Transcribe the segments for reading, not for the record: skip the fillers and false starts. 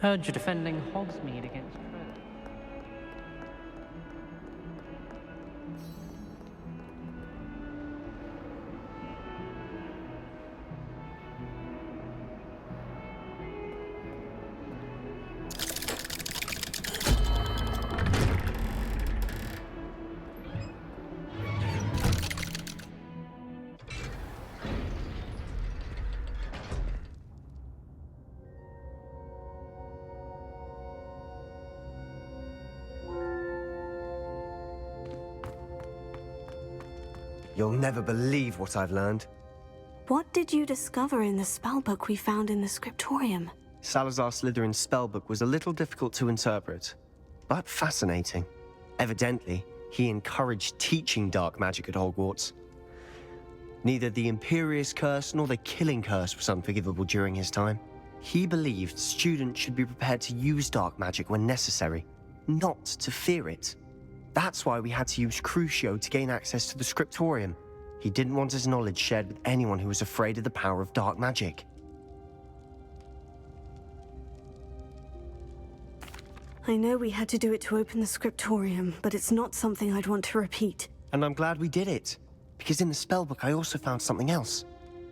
Heard you're defending Hogsmeade against Fred. You'll never believe what I've learned. What did you discover in the spellbook we found in the scriptorium? Salazar Slytherin's spellbook was a little difficult to interpret, but fascinating. Evidently, he encouraged teaching dark magic at Hogwarts. Neither the Imperious Curse nor the Killing Curse was unforgivable during his time. He believed students should be prepared to use dark magic when necessary, not to fear it. That's why we had to use Crucio to gain access to the scriptorium. He didn't want his knowledge shared with anyone who was afraid of the power of dark magic. I know we had to do it to open the scriptorium, but it's not something I'd want to repeat. And I'm glad we did it, because in the spellbook I also found something else.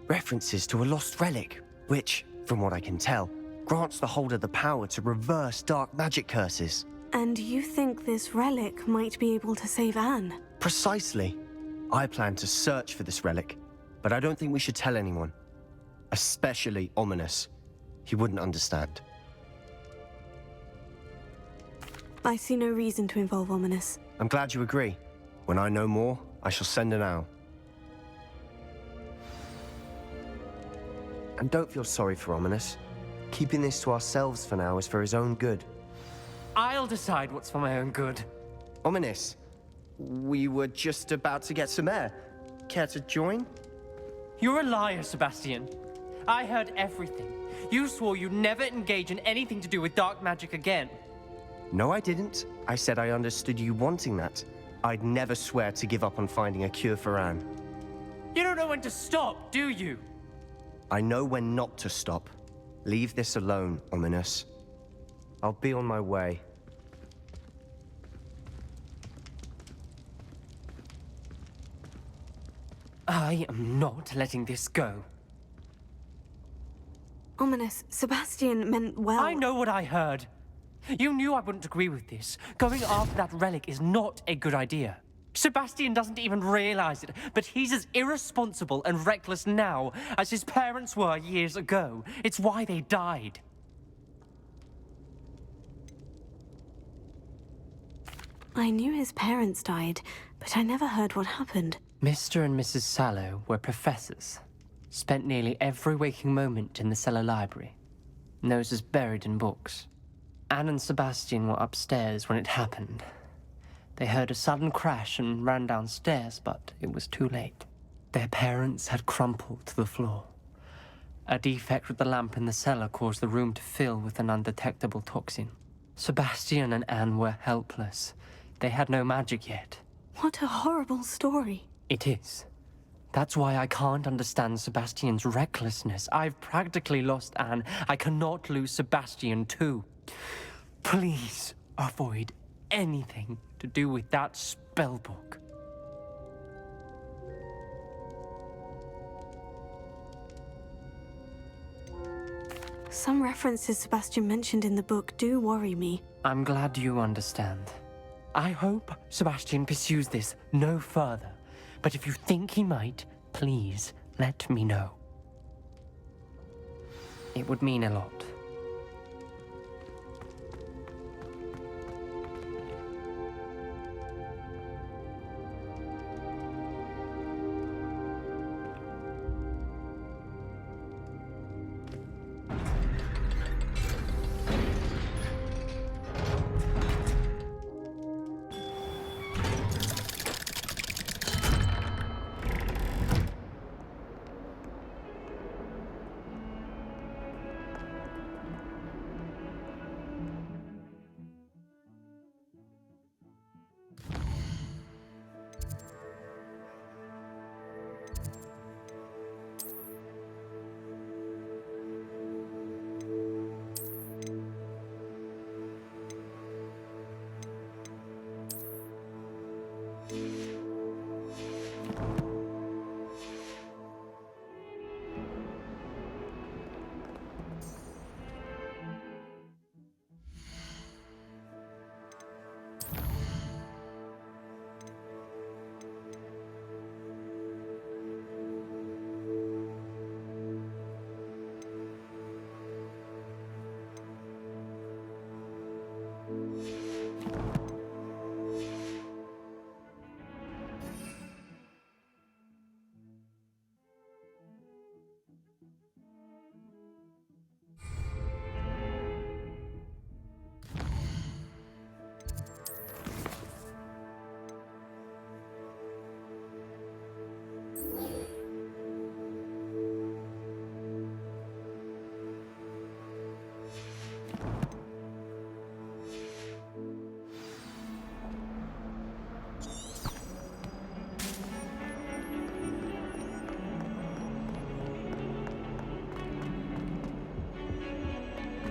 References to a lost relic, which, from what I can tell, grants the holder the power to reverse dark magic curses. And you think this relic might be able to save Anne? Precisely. I plan to search for this relic, but I don't think we should tell anyone. Especially Ominous. He wouldn't understand. I see no reason to involve Ominous. I'm glad you agree. When I know more, I shall send an owl. And don't feel sorry for Ominous. Keeping this to ourselves for now is for his own good. I'll decide what's for my own good. Ominous, we were just about to get some air. Care to join? You're a liar, Sebastian. I heard everything. You swore you'd never engage in anything to do with dark magic again. No, I didn't. I said I understood you wanting that. I'd never swear to give up on finding a cure for Anne. You don't know when to stop, do you? I know when not to stop. Leave this alone, Ominous. I'll be on my way. I am not letting this go. Ominous, Sebastian meant well. I know what I heard. You knew I wouldn't agree with this. Going after that relic is not a good idea. Sebastian doesn't even realize it, but he's as irresponsible and reckless now as his parents were years ago. It's why they died. I knew his parents died, but I never heard what happened. Mr. and Mrs. Sallow were professors. Spent nearly every waking moment in the cellar library. Noses buried in books. Anne and Sebastian were upstairs when it happened. They heard a sudden crash and ran downstairs, but it was too late. Their parents had crumpled to the floor. A defect with the lamp in the cellar caused the room to fill with an undetectable toxin. Sebastian and Anne were helpless. They had no magic yet. What a horrible story. It is. That's why I can't understand Sebastian's recklessness. I've practically lost Anne. I cannot lose Sebastian too. Please avoid anything to do with that spellbook. Some references Sebastian mentioned in the book do worry me. I'm glad you understand. I hope Sebastian pursues this no further. But if you think he might, please let me know. It would mean a lot.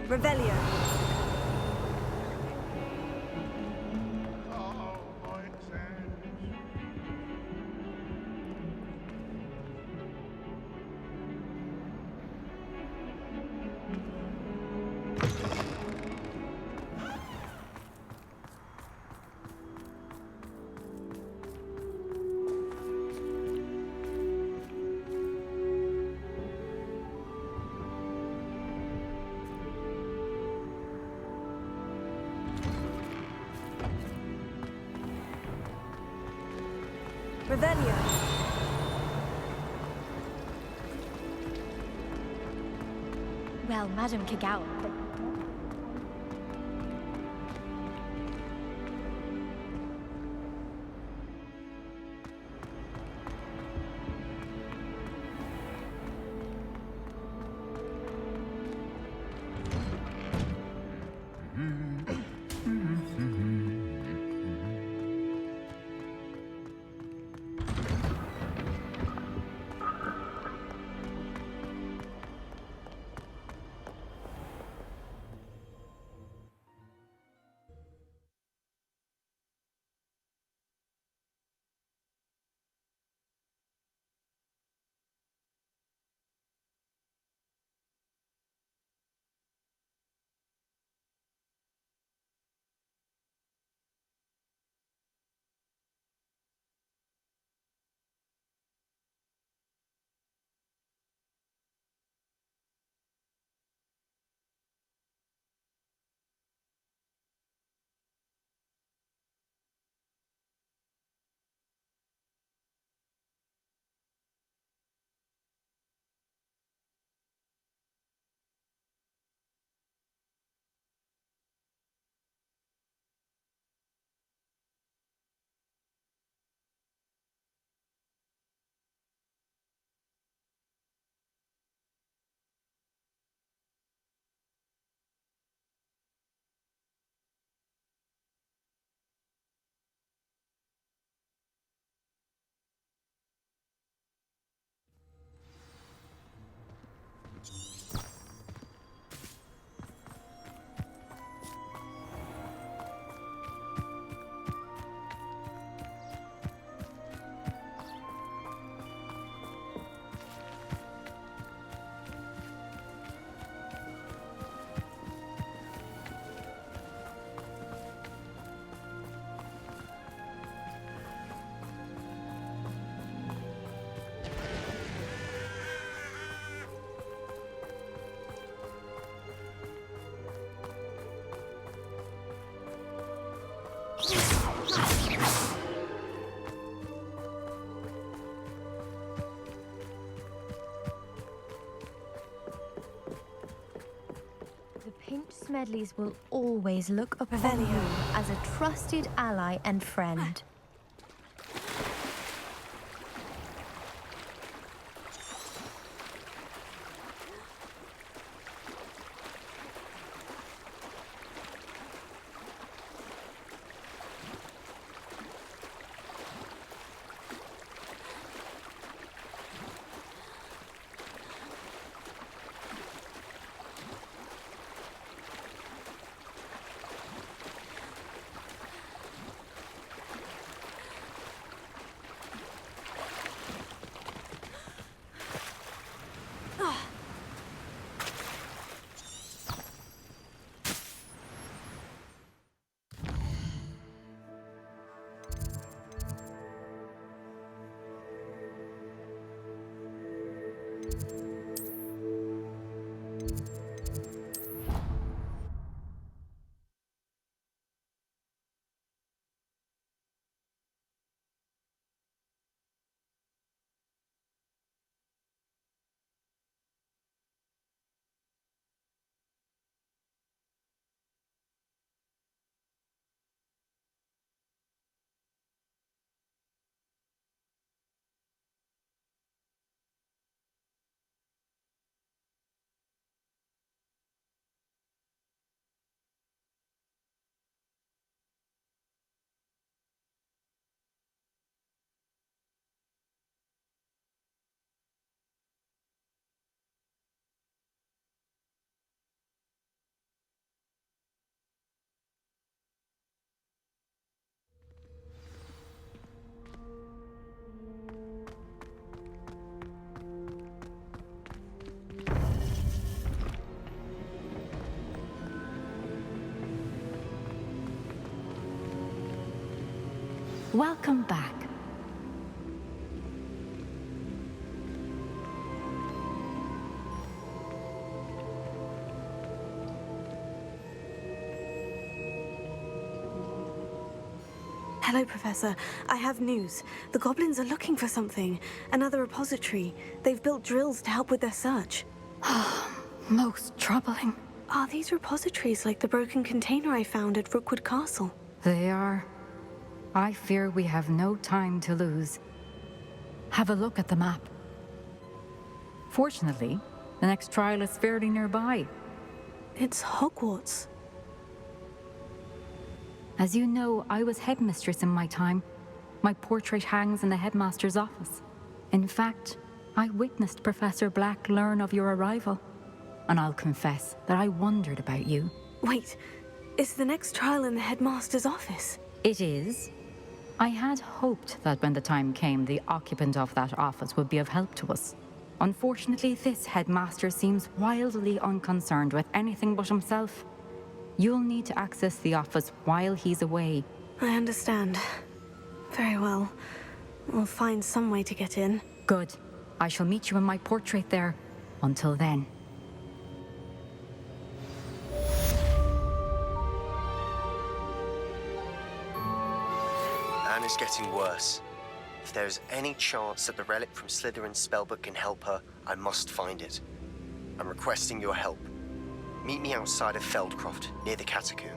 Revelio. Revelio. Well, Madam Kagawa. The Pink Smedleys will always look upon you as a trusted ally and friend. Welcome back. Hello, Professor. I have news. The goblins are looking for something. Another repository. They've built drills to help with their search. Most troubling. Are these repositories like the broken container I found at Rookwood Castle? They are. I fear we have no time to lose. Have a look at the map. Fortunately, the next trial is fairly nearby. It's Hogwarts. As you know, I was headmistress in my time. My portrait hangs in the headmaster's office. In fact, I witnessed Professor Black learn of your arrival. And I'll confess that I wondered about you. Wait, is the next trial in the headmaster's office? It is. I had hoped that when the time came, the occupant of that office would be of help to us. Unfortunately, this headmaster seems wildly unconcerned with anything but himself. You'll need to access the office while he's away. I understand. Very well. We'll find some way to get in. Good. I shall meet you in my portrait there. Until then. Anne is getting worse. If there is any chance that the relic from Slytherin's spellbook can help her, I must find it. I'm requesting your help. Meet me outside of Feldcroft, near the Catacomb.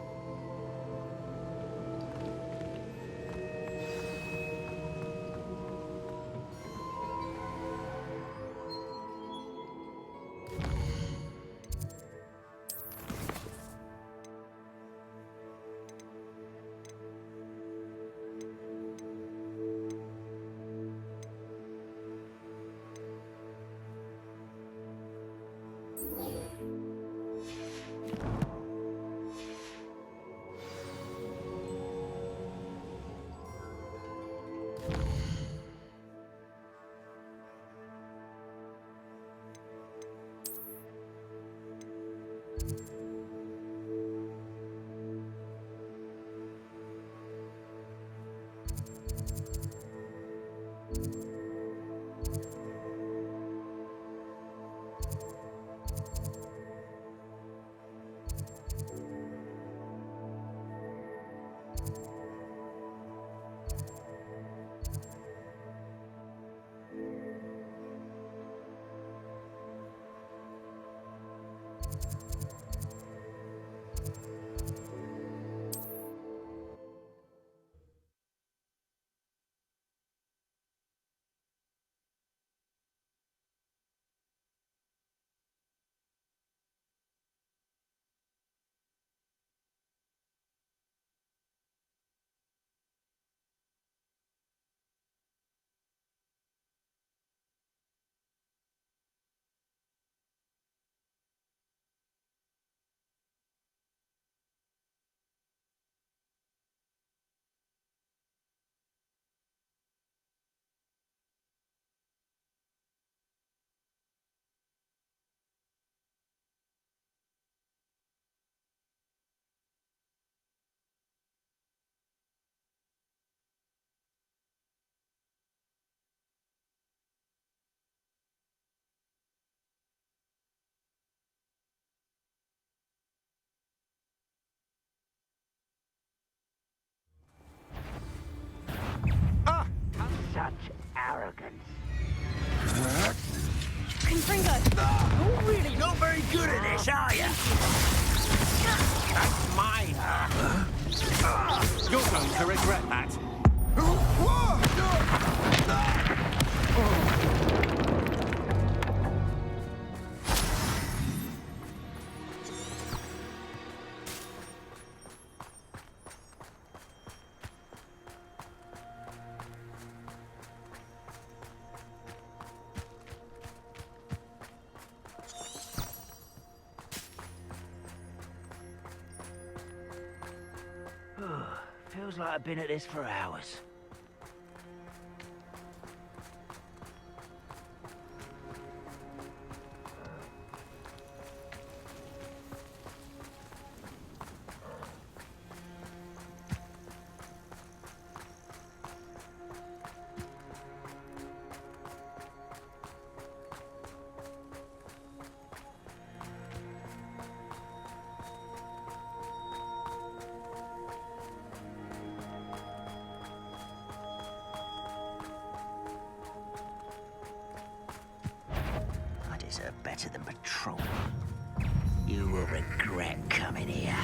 Such arrogance. Confringo! You're really not very good at this, are you? That's mine. You're going to regret that. Feels like I've been at this for hours. deserve better than patrol. You will regret coming here.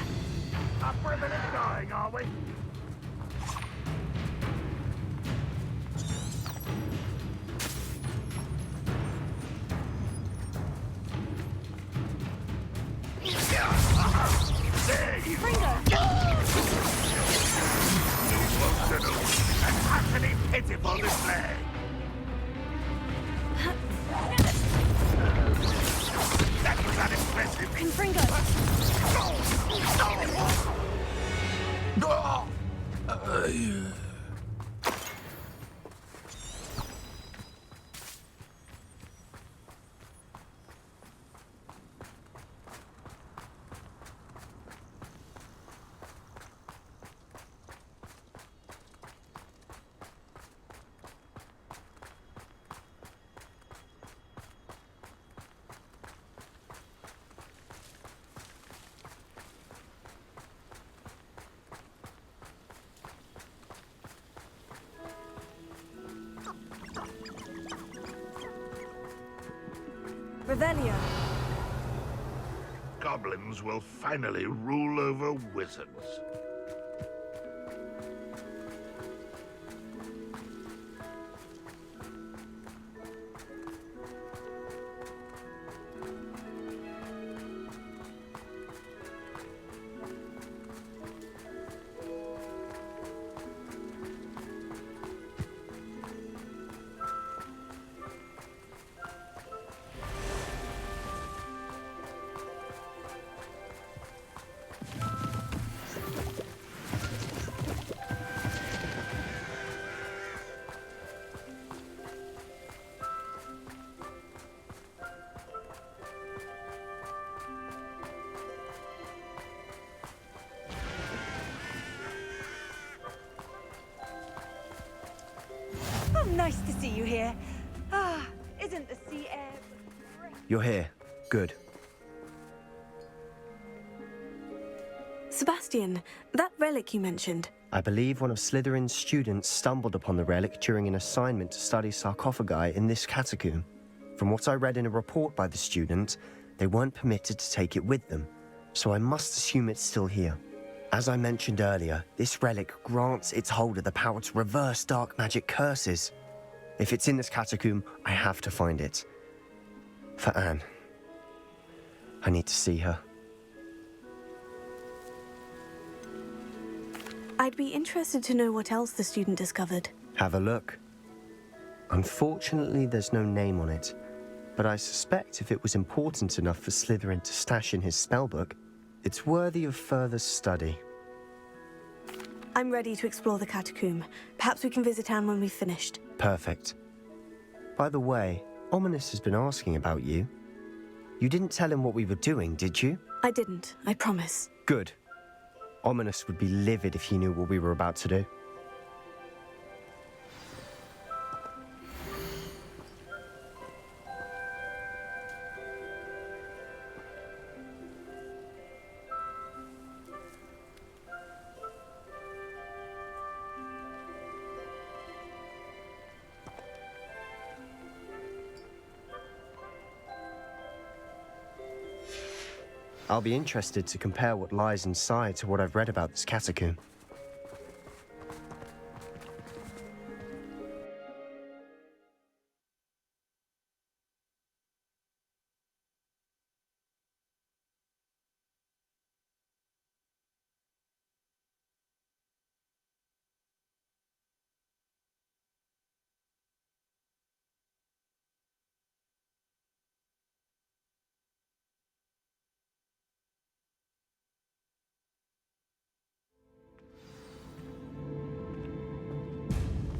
Up for a minute dying, are we? There you are! Emotional and utterly pitiful display! That was unimpressive! Revelio. Goblins will finally rule over wizards. Nice to see you here. Ah, isn't the sea air great? You're here. Good. Sebastian, that relic you mentioned. I believe one of Slytherin's students stumbled upon the relic during an assignment to study sarcophagi in this catacomb. From what I read in a report by the student, they weren't permitted to take it with them, so I must assume it's still here. As I mentioned earlier, this relic grants its holder the power to reverse dark magic curses. If it's in this catacomb, I have to find it. For Anne. I need to see her. I'd be interested to know what else the student discovered. Have a look. Unfortunately, there's no name on it, but I suspect if it was important enough for Slytherin to stash in his spellbook, it's worthy of further study. I'm ready to explore the catacomb. Perhaps we can visit Anne when we've finished. Perfect. By the way, Ominous has been asking about you. You didn't tell him what we were doing, did you? I didn't, I promise. Good. Ominous would be livid if he knew what we were about to do. I'll be interested to compare what lies inside to what I've read about this catacomb.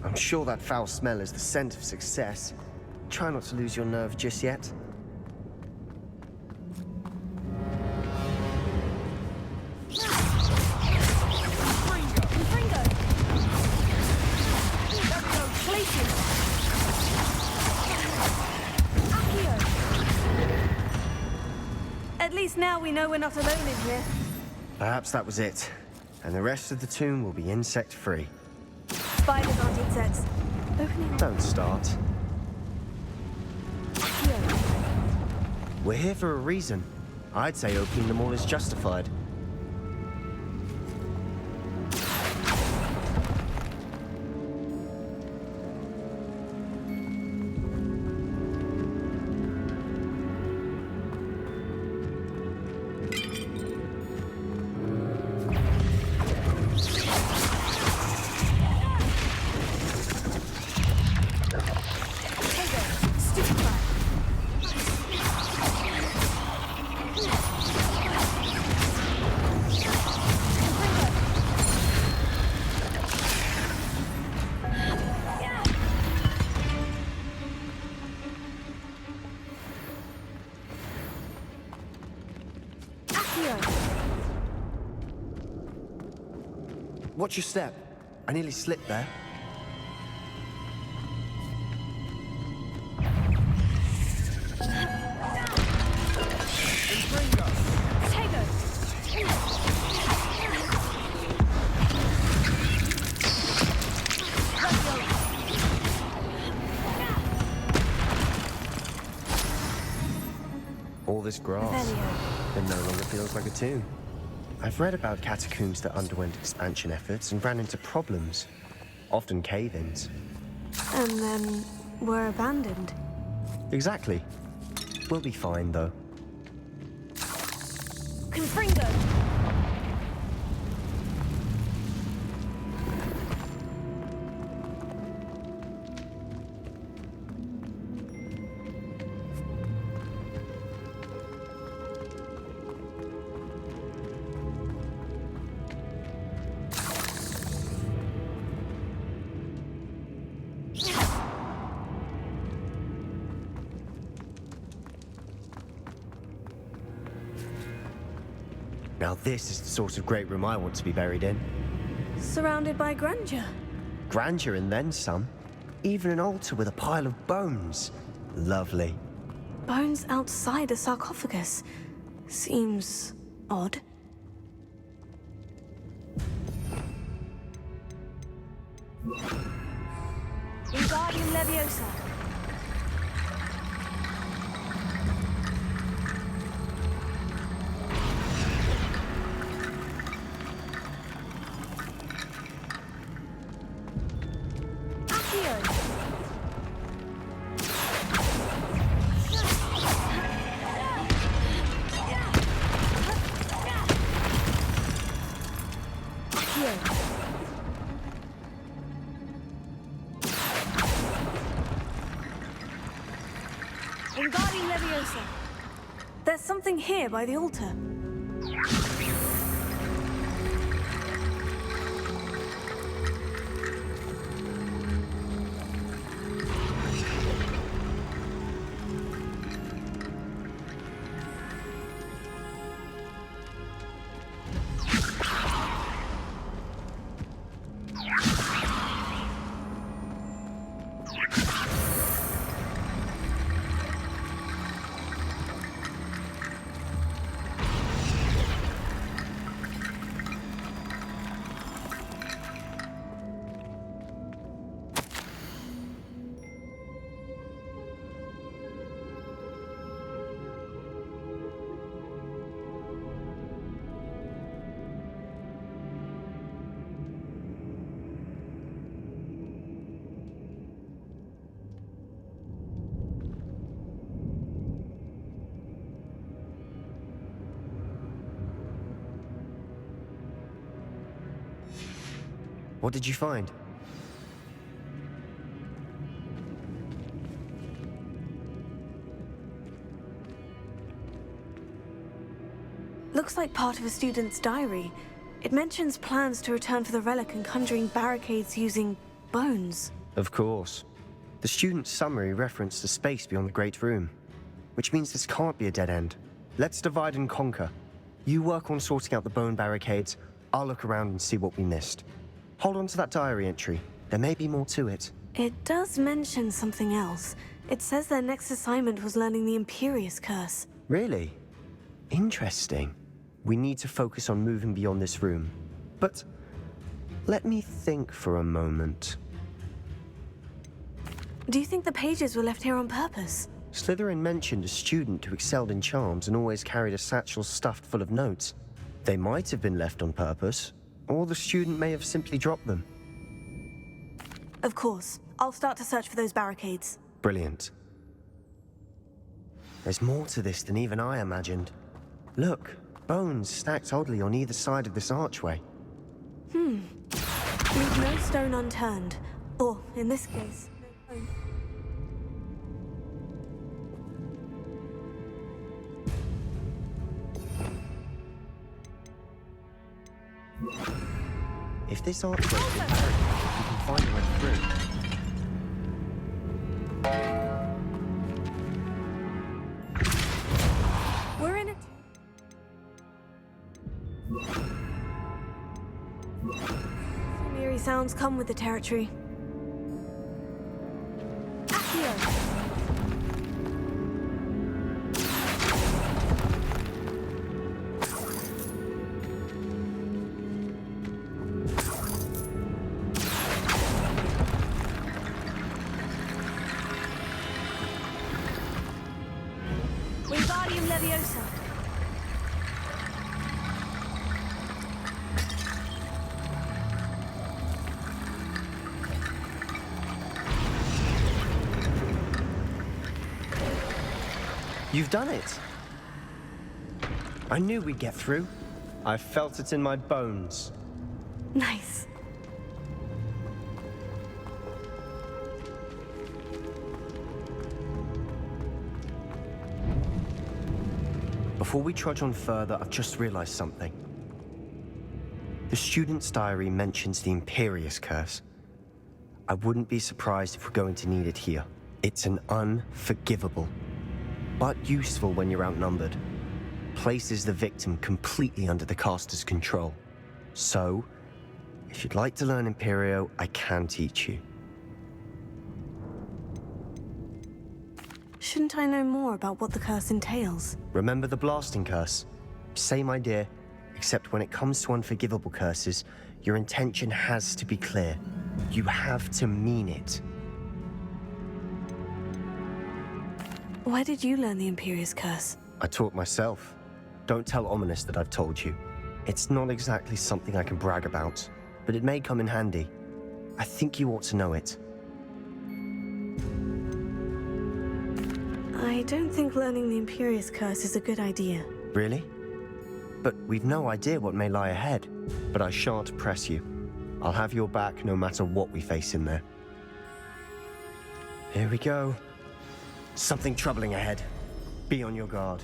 I'm sure that foul smell is the scent of success. Try not to lose your nerve just yet. At least now we know we're not alone in here. Perhaps that was it. And the rest of the tomb will be insect-free. Spiders aren't insects. Opening. Don't start. We're here for a reason. I'd say opening them all is justified. Watch your step. I nearly slipped there. All this grass, it no longer feels like a tomb. I've read about catacombs that underwent expansion efforts and ran into problems, often cave-ins. And then were abandoned. Exactly. We'll be fine, though. Confringo! Now this is the sort of great room I want to be buried in. Surrounded by grandeur. Grandeur and then some. Even an altar with a pile of bones. Lovely. Bones outside a sarcophagus. Seems odd. Wingardium Leviosa. Wingardium Leviosa. There's something here by the altar. What did you find? Looks like part of a student's diary. It mentions plans to return for the relic and conjuring barricades using bones. Of course. The student's summary referenced the space beyond the Great Room, which means this can't be a dead end. Let's divide and conquer. You work on sorting out the bone barricades, I'll look around and see what we missed. Hold on to that diary entry. There may be more to it. It does mention something else. It says their next assignment was learning the Imperious Curse. Really? Interesting. We need to focus on moving beyond this room. But let me think for a moment. Do you think the pages were left here on purpose? Slytherin mentioned a student who excelled in charms and always carried a satchel stuffed full of notes. They might have been left on purpose, or the student may have simply dropped them. Of course. I'll start to search for those barricades. Brilliant. There's more to this than even I imagined. Look, bones stacked oddly on either side of this archway. Leave no stone unturned. Or, in this case, no bone. If this archway's been barricaded, we can find a way through. We're in it. Some eerie sounds come with the territory. Accio! Wingardium Leviosa. You've done it! I knew we'd get through. I felt it in my bones. Nice. Before we trudge on further, I've just realized something. The student's diary mentions the Imperious Curse. I wouldn't be surprised if we're going to need it here. It's an unforgivable, but useful when you're outnumbered. Places the victim completely under the caster's control. So, if you'd like to learn Imperio, I can teach you. Shouldn't I know more about what the curse entails? Remember the blasting curse? Same idea, except when it comes to unforgivable curses, your intention has to be clear. You have to mean it. Where did you learn the Imperious Curse? I taught myself. Don't tell Ominous that I've told you. It's not exactly something I can brag about, but it may come in handy. I think you ought to know it. I don't think learning the Imperious Curse is a good idea. Really? But we've no idea what may lie ahead. But I shan't press you. I'll have your back no matter what we face in there. Here we go. Something troubling ahead. Be on your guard.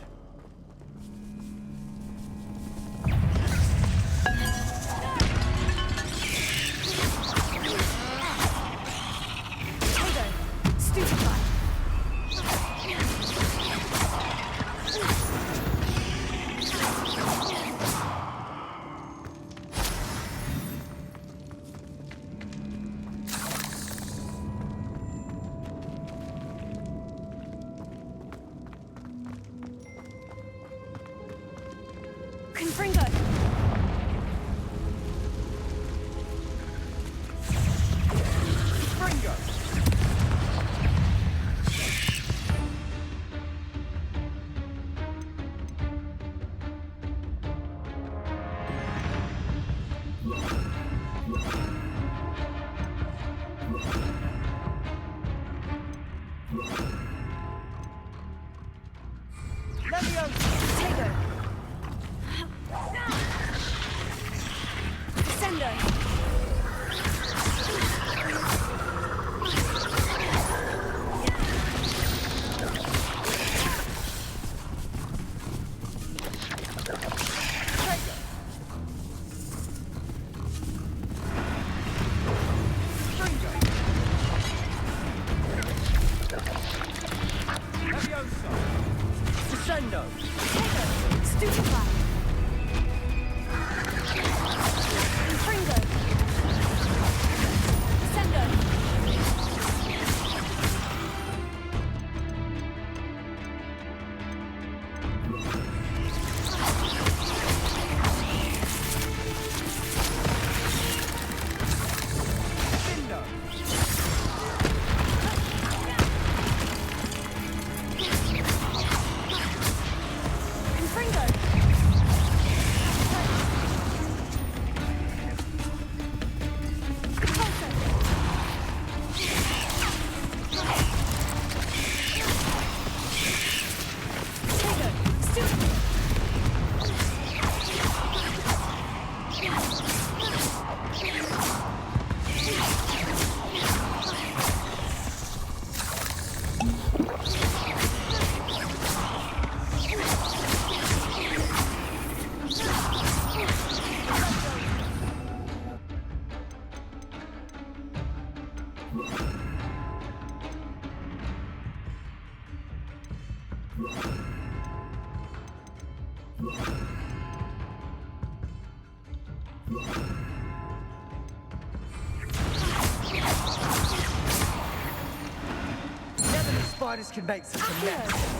Never knew spiders could make such a mess.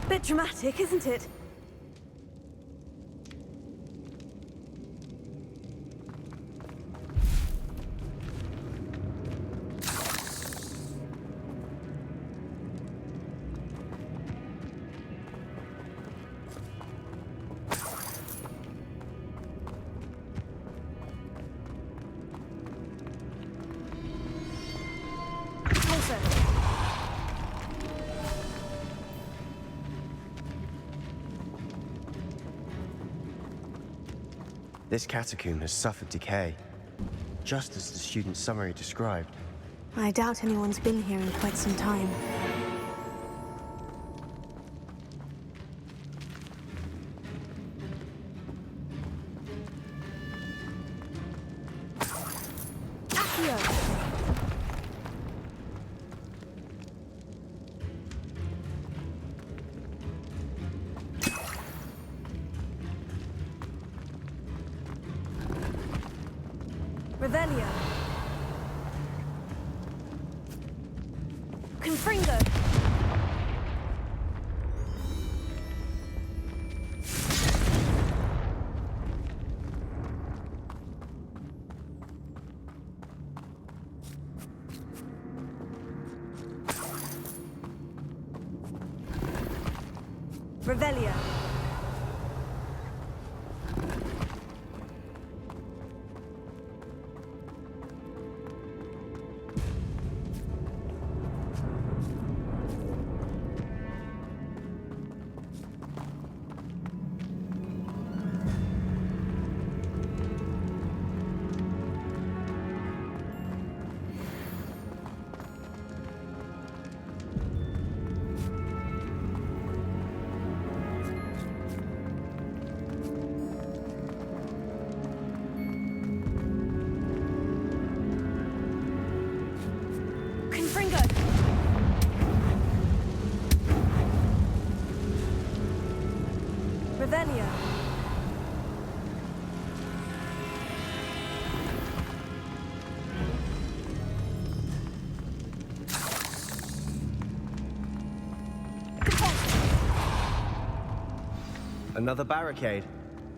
Bit dramatic, isn't it? This catacomb has suffered decay, just as the student's summary described. I doubt anyone's been here in quite some time. Revelio. Confringo. Revelio. Revelio. Another barricade.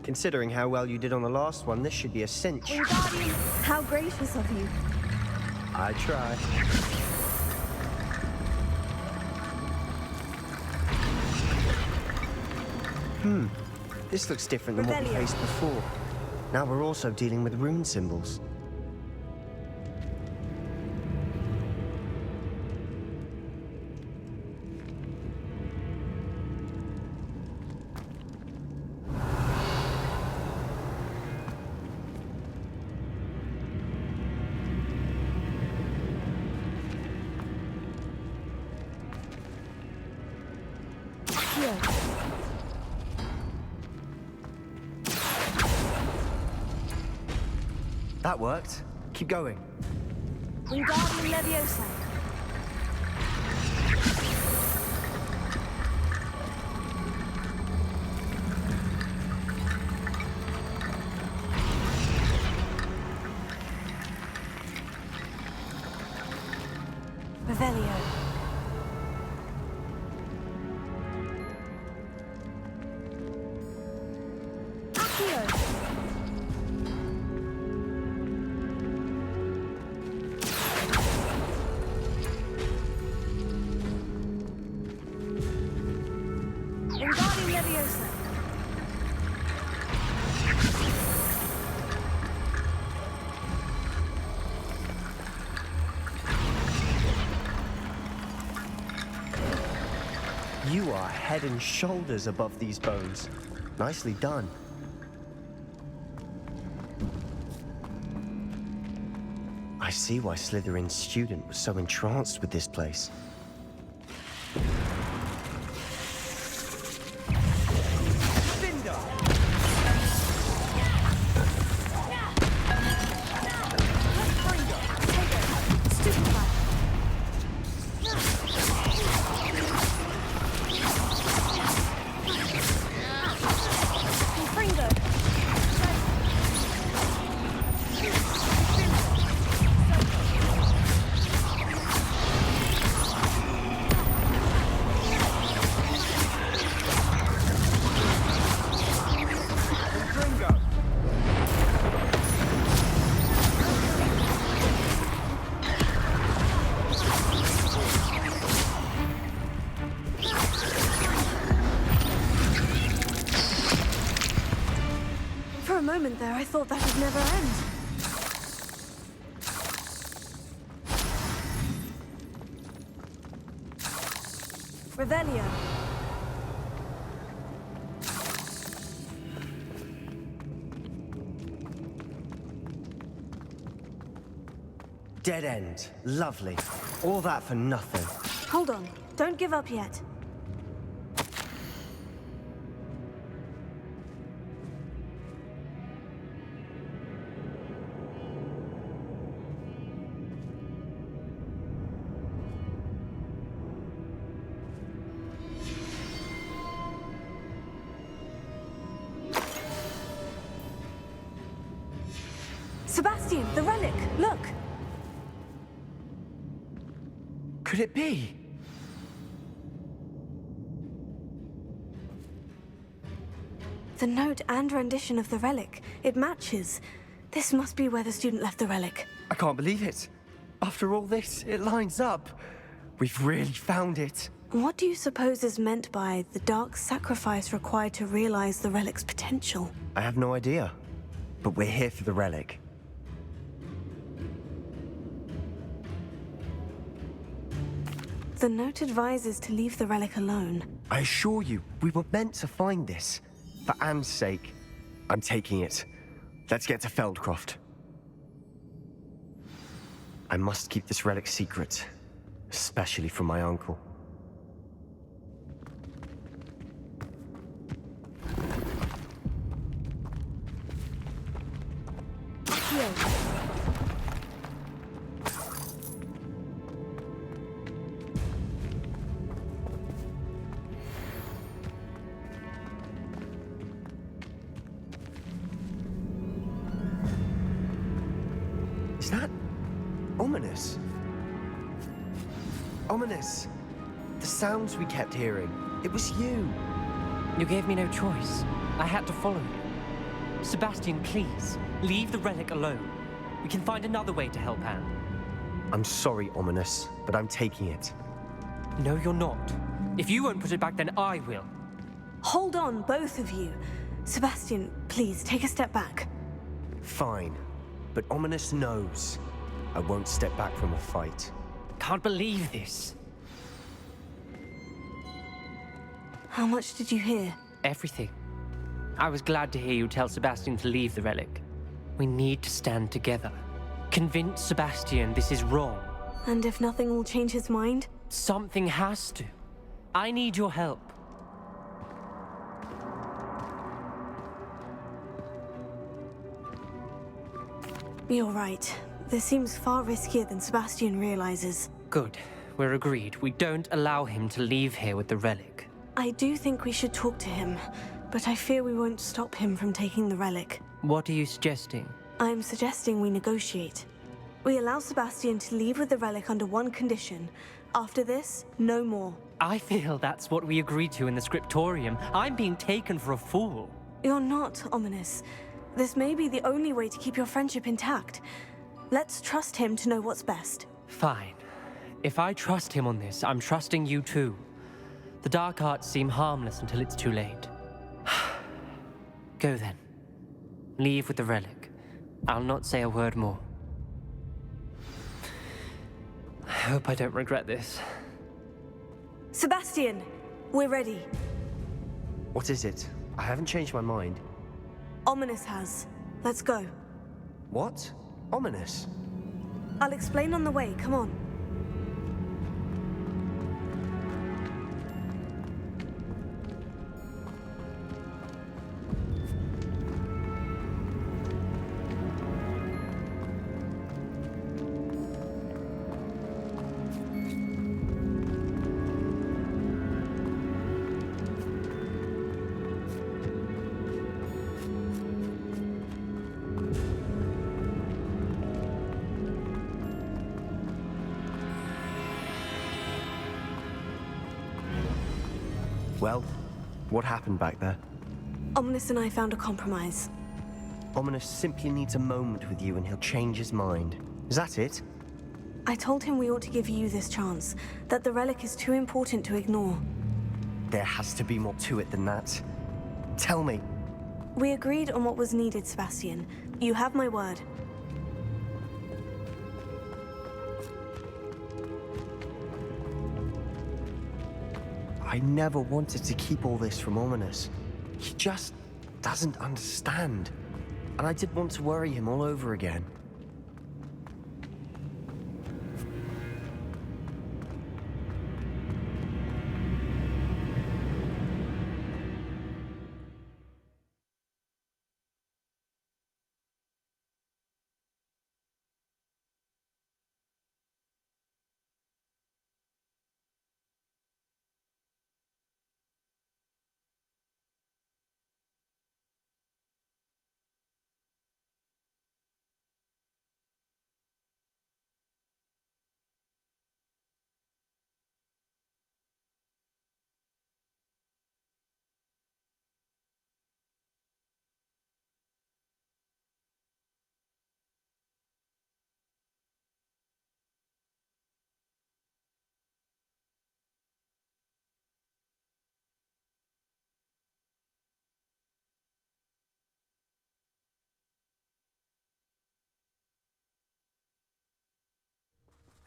Considering how well you did on the last one, this should be a cinch. Wingardium, how gracious of you. I try. This looks different than what we Revelio. faced before. Now we're also dealing with rune symbols. That worked. Keep going. Wingardium Leviosa. Revelio. Accio. Wingardium Leviosa. You are head and shoulders above these bones. Nicely done. I see why Slytherin's student was so entranced with this place. For a moment there, I thought that would never end. Revelio. Dead end. Lovely. All that for nothing. Hold on. Don't give up yet. Sebastian, the relic! Look! Could it be? The note and rendition of the relic. It matches. This must be where the student left the relic. I can't believe it. After all this, it lines up. We've really found it. What do you suppose is meant by the dark sacrifice required to realize the relic's potential? I have no idea. But we're here for the relic. The note advises to leave the relic alone. I assure you, we were meant to find this. For Anne's sake, I'm taking it. Let's get to Feldcroft. I must keep this relic secret, especially from my uncle. Is that ominous? Ominous. The sounds we kept hearing. It was you. You gave me no choice. I had to follow you. Sebastian, please, leave the relic alone. We can find another way to help Anne. I'm sorry, Ominous, but I'm taking it. No, you're not. If you won't put it back, then I will. Hold on, both of you. Sebastian, please, take a step back. Fine. But Ominous knows I won't step back from a fight. Can't believe this. How much did you hear? Everything. I was glad to hear you tell Sebastian to leave the relic. We need to stand together. Convince Sebastian this is wrong. And if nothing will change his mind? Something has to. I need your help. You're right. This seems far riskier than Sebastian realizes. Good. We're agreed. We don't allow him to leave here with the relic. I do think we should talk to him, but I fear we won't stop him from taking the relic. What are you suggesting? I'm suggesting we negotiate. We allow Sebastian to leave with the relic under one condition. After this, no more. I feel that's what we agreed to in the scriptorium. I'm being taken for a fool. You're not, Ominous. This may be the only way to keep your friendship intact. Let's trust him to know what's best. Fine. If I trust him on this, I'm trusting you too. The dark arts seem harmless until it's too late. Go then. Leave with the relic. I'll not say a word more. I hope I don't regret this. Sebastian, we're ready. What is it? I haven't changed my mind. Ominous has. Let's go. What? Ominous? I'll explain on the way, come on. Well, what happened back there? Ominous and I found a compromise. Ominous simply needs a moment with you and he'll change his mind. Is that it? I told him we ought to give you this chance, that the relic is too important to ignore. There has to be more to it than that. Tell me. We agreed on what was needed, Sebastian. You have my word. I never wanted to keep all this from Ominous. He just doesn't understand. And I didn't want to worry him all over again.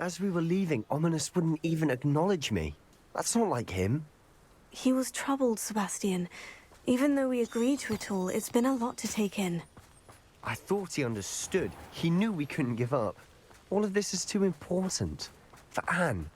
As we were leaving, Ominous wouldn't even acknowledge me. That's not like him. He was troubled, Sebastian. Even though we agreed to it all, it's been a lot to take in. I thought he understood. He knew we couldn't give up. All of this is too important. For Anne.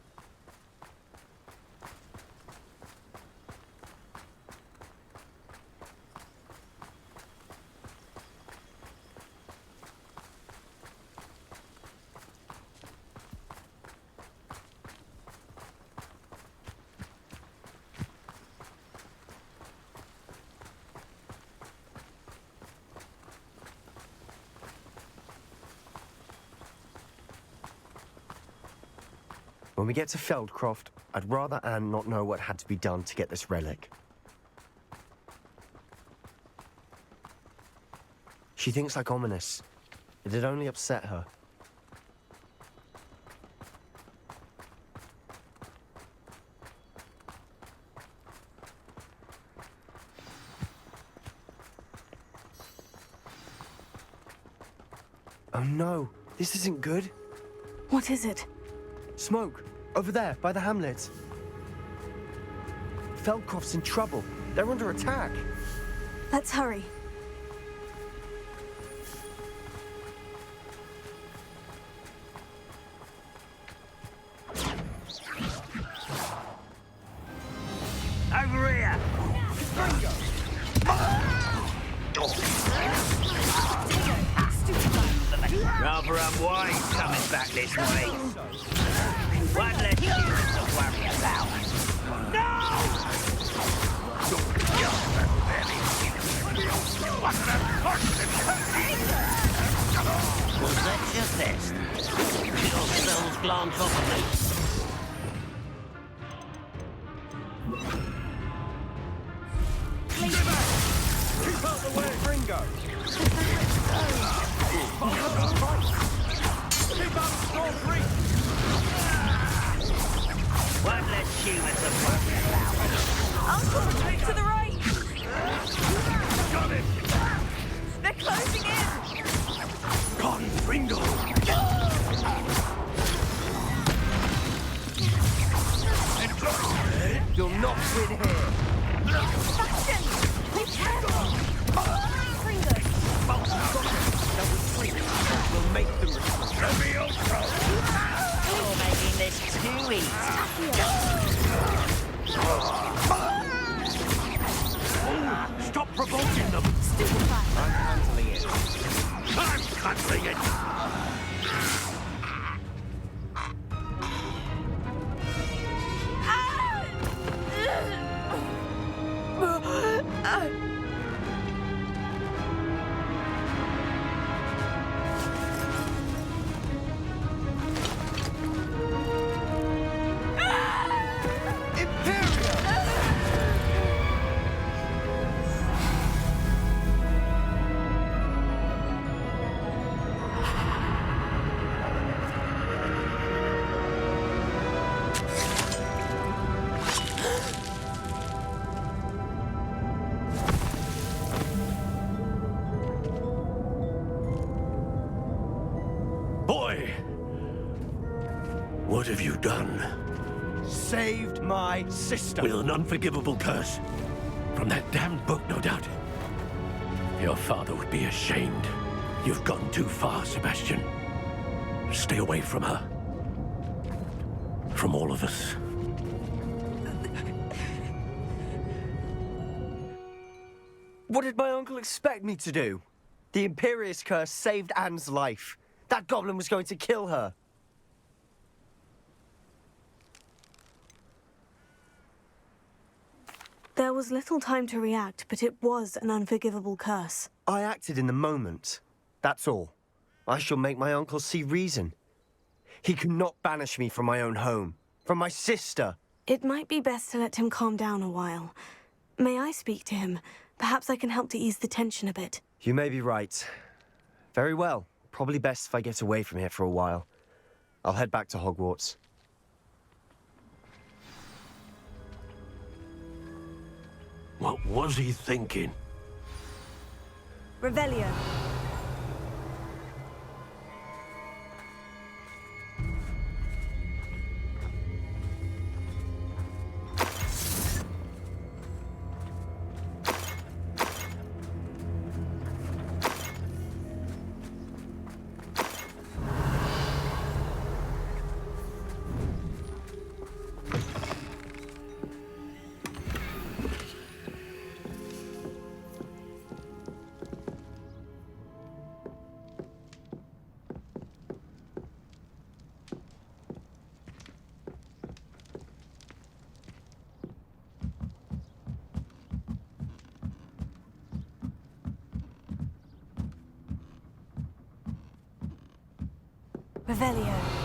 When we get to Feldcroft, I'd rather Anne not know what had to be done to get this relic. She thinks like Ominous. It'd only upset her. Oh no, this isn't good. What is it? Smoke! Over there, by the hamlet. Feldcroft's in trouble. They're under attack. Let's hurry. Over here! Rather unwise coming back this way. One less humans to worry about. No! Was that your best? Your spells glance off of me. Keep out the way, Ringo! Keep out of Storm Creek! One less human to worry about. Uncle, to the right! Got it! They're close! Stop provoking them! Stupefied. I'm handling it. I'm handling it! Boy! What have you done? Saved my sister. With an unforgivable curse. From that damned book, no doubt. Your father would be ashamed. You've gone too far, Sebastian. Stay away from her. From all of us. What did my uncle expect me to do? The Imperious curse saved Anne's life. That goblin was going to kill her. There was little time to react, but it was an unforgivable curse. I acted in the moment. That's all. I shall make my uncle see reason. He cannot banish me from my own home, from my sister. It might be best to let him calm down a while. May I speak to him? Perhaps I can help to ease the tension a bit. You may be right. Very well. Probably best if I get away from here for a while. I'll head back to Hogwarts. What was he thinking? Revelio. Revelio.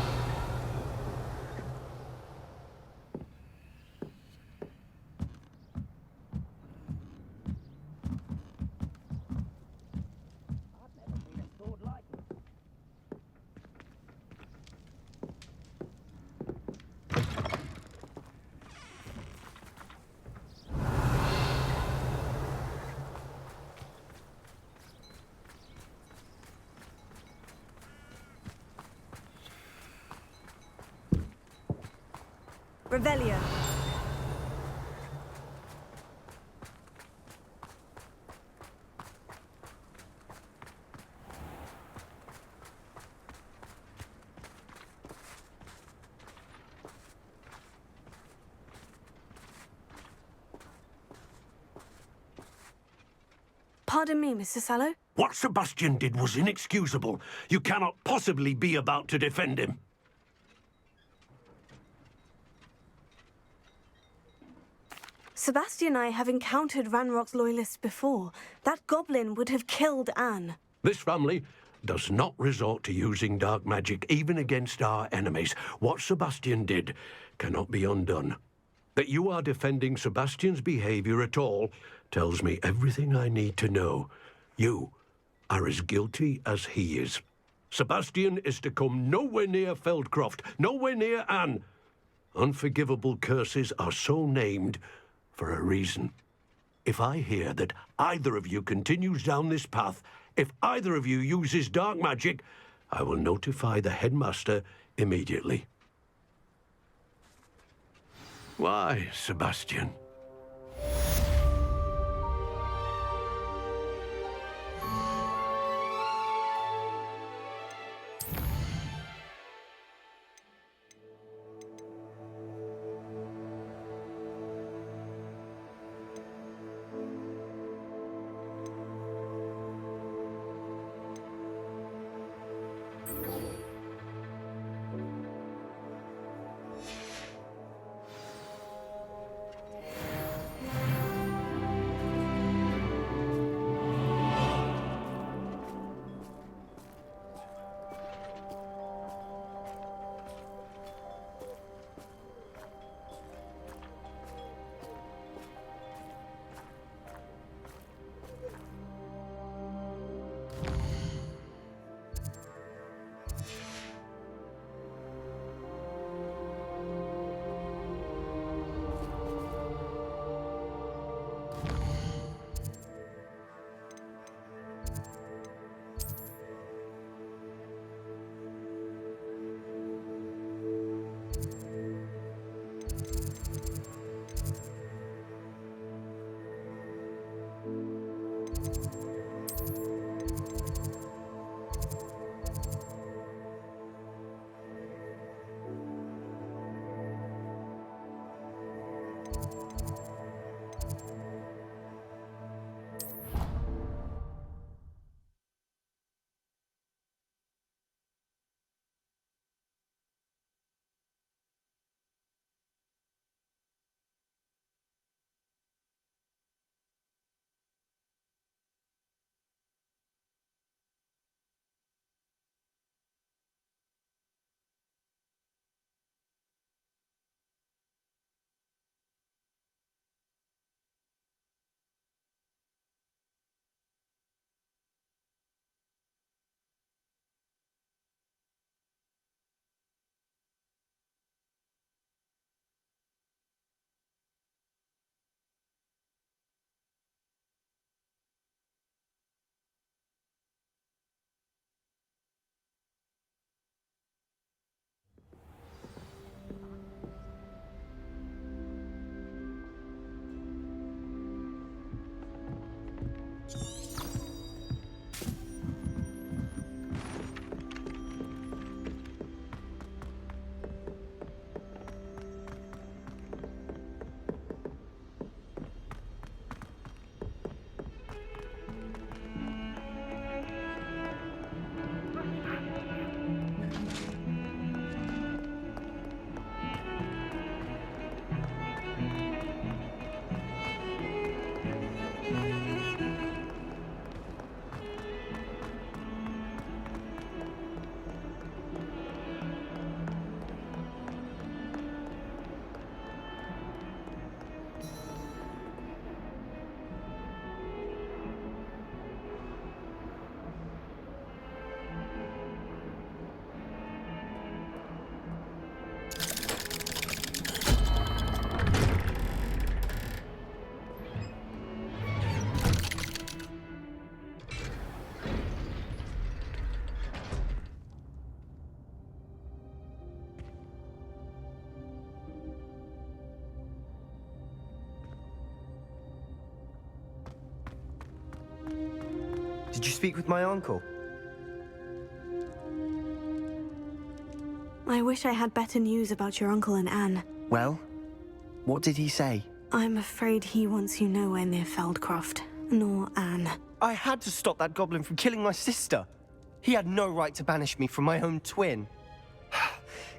Revelio. Pardon me, Mr. Sallow. What Sebastian did was inexcusable. You cannot possibly be about to defend him. Sebastian and I have encountered Ranrock's loyalists before. That goblin would have killed Anne. This family does not resort to using dark magic even against our enemies. What Sebastian did cannot be undone. That you are defending Sebastian's behavior at all tells me everything I need to know. You are as guilty as he is. Sebastian is to come nowhere near Feldcroft, nowhere near Anne. Unforgivable curses are so named for a reason. If I hear that either of you continues down this path, if either of you uses dark magic, I will notify the headmaster immediately. Why, Sebastian? Did you speak with my uncle? I wish I had better news about your uncle and Anne. Well, what did he say? I'm afraid he wants you nowhere near Feldcroft, nor Anne. I had to stop that goblin from killing my sister. He had no right to banish me from my own twin.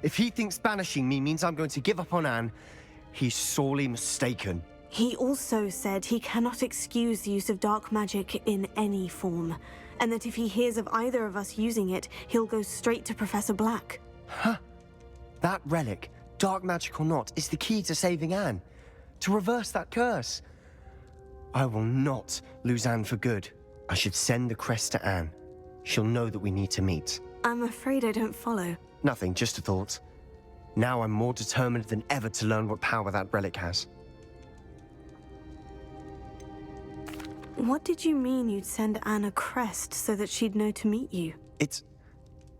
If he thinks banishing me means I'm going to give up on Anne, he's sorely mistaken. He also said he cannot excuse the use of dark magic in any form, and that if he hears of either of us using it, he'll go straight to Professor Black. Huh? That relic, dark magic or not, is the key to saving Anne. To reverse that curse. I will not lose Anne for good. I should send the crest to Anne. She'll know that we need to meet. I'm afraid I don't follow. Nothing, just a thought. Now I'm more determined than ever to learn what power that relic has. What did you mean you'd send Anne a crest so that she'd know to meet you?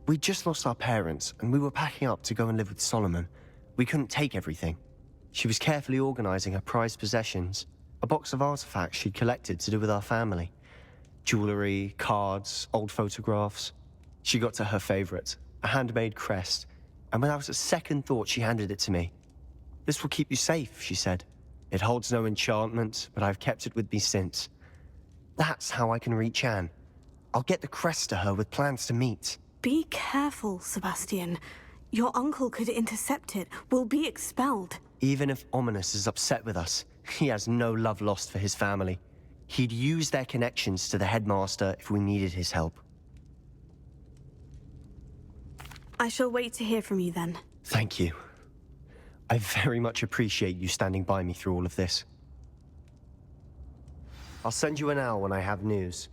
We just lost our parents, and we were packing up to go and live with Solomon. We couldn't take everything. She was carefully organizing her prized possessions, a box of artifacts she'd collected to do with our family. Jewelry, cards, old photographs. She got to her favorite, a handmade crest, and without a second thought she handed it to me. "This will keep you safe," she said. "It holds no enchantment, but I've kept it with me since. That's how I can reach Anne. I'll get the crest to her with plans to meet." Be careful, Sebastian. Your uncle could intercept it. We'll be expelled. Even if Ominous is upset with us, he has no love lost for his family. He'd use their connections to the headmaster if we needed his help. I shall wait to hear from you then. Thank you. I very much appreciate you standing by me through all of this. I'll send you an owl when I have news.